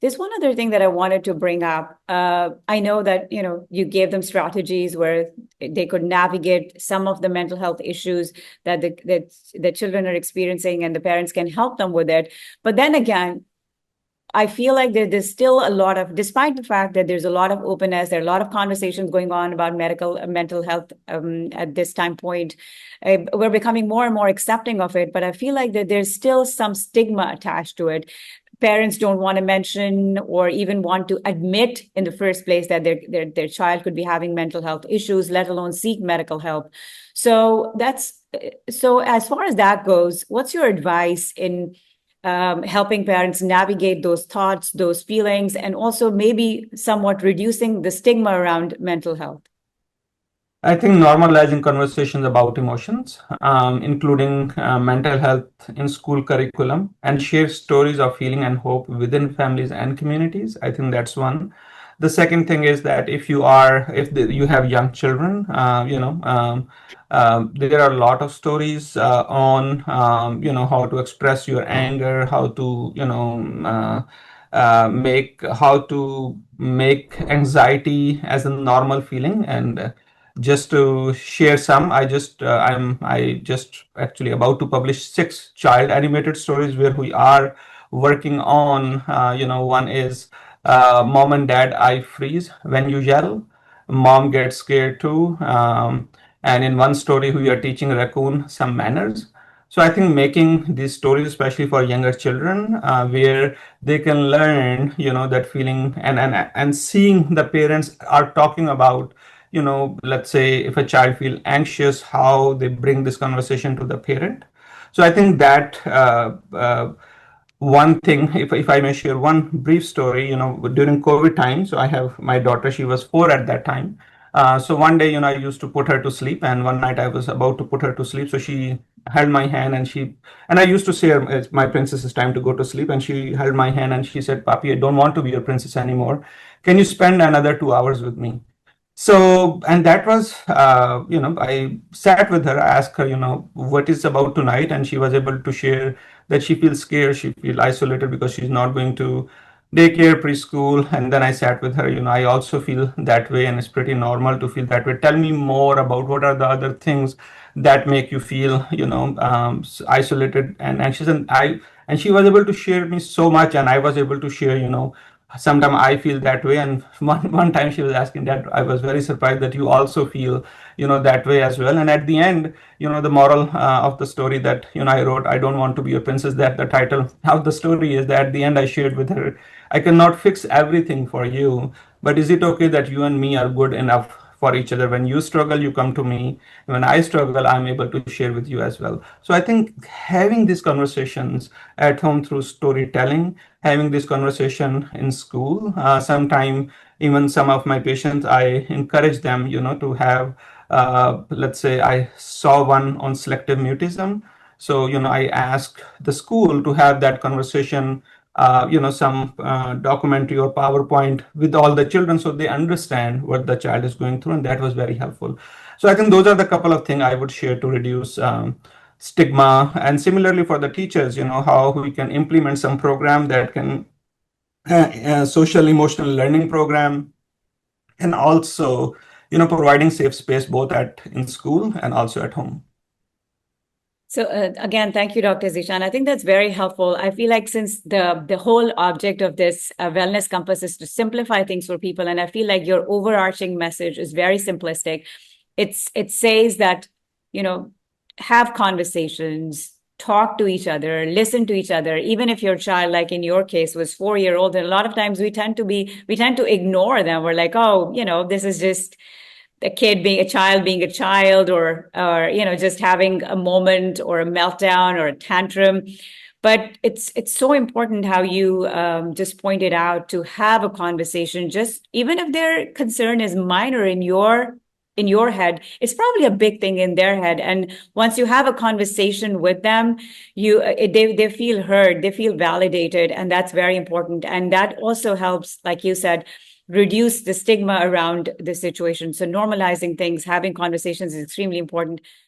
There's one other thing that I wanted to bring up. I know that, you gave them strategies where they could navigate some of the mental health issues that the children are experiencing, and the parents can help them with it. But then again, I feel like there's still a lot of, despite the fact that there's a lot of openness, there are a lot of conversations going on about mental health at this time point. We're becoming more and more accepting of it, but I feel like that there's still some stigma attached to it. Parents don't want to mention or even want to admit in the first place that their child could be having mental health issues, let alone seek medical help. So so as far as that goes, what's your advice in helping parents navigate those thoughts, those feelings, and also maybe somewhat reducing the stigma around mental health? I think normalizing conversations about emotions, including mental health in school curriculum, and share stories of healing and hope within families and communities. I think that's one. The second thing is that you have young children, there are a lot of stories on, how to express your anger, how to, how to make anxiety as a normal feeling. And just to share some, I just actually about to publish 6 child animated stories where we are working on, one is mom and dad, I freeze when you yell. Mom gets scared too. And in one story, we are teaching raccoon some manners. So I think making these stories, especially for younger children, where they can learn, that feeling, and seeing the parents are talking about, let's say if a child feel anxious, how they bring this conversation to the parent. So I think that one thing, if I may share one brief story, during COVID time, so I have my daughter, she was 4 at that time. So one day, I used to put her to sleep, and one night I was about to put her to sleep. So she held my hand, and I used to say, it's my princess, it's time to go to sleep. And she held my hand and she said, Papi, I don't want to be your princess anymore. Can you spend another 2 hours with me? So, and that was, I sat with her, I asked her, what is about tonight? And she was able to share that she feels scared, she feels isolated because she's not going to daycare, preschool. And then I sat with her, I also feel that way, and it's pretty normal to feel that way. Tell me more about what are the other things that make you feel, isolated and anxious. And she was able to share me so much, and I was able to share, sometimes I feel that way. And one time she was asking that, I was very surprised that you also feel, that way as well. And at the end, the moral of the story that, I wrote, I don't want to be a princess, that the title of the story is, that at the end I shared with her, I cannot fix everything for you, but is it okay that you and me are good enough for each other? When you struggle, you come to me. When I struggle, I'm able to share with you as well. So I think having these conversations at home through storytelling, having this conversation in school, sometime even some of my patients, I encourage them, to have, let's say I saw one on selective mutism. So, I ask the school to have that conversation, some documentary or PowerPoint with all the children so they understand what the child is going through. And that was very helpful. So I think those are the couple of things I would share to reduce stigma. And similarly for the teachers, how we can implement some program that can, social emotional learning program, and also, providing safe space both at in school and also at home. So again, thank you, Dr. Zeshan. I think that's very helpful. I feel like since the whole object of this wellness compass is to simplify things for people, and I feel like your overarching message is very simplistic. It says that, have conversations, talk to each other, listen to each other. Even if your child, like in your case, was 4 year old, and a lot of times we tend to ignore them. We're like, oh, this is just a child being a child, or just having a moment or a meltdown or a tantrum. But it's so important how you just pointed out to have a conversation, just even if their concern is minor in your head, it's probably a big thing in their head. And once you have a conversation with them, they feel heard, they feel validated, and that's very important. And that also helps, like you said, reduce the stigma around the situation. So normalizing things, having conversations is extremely important.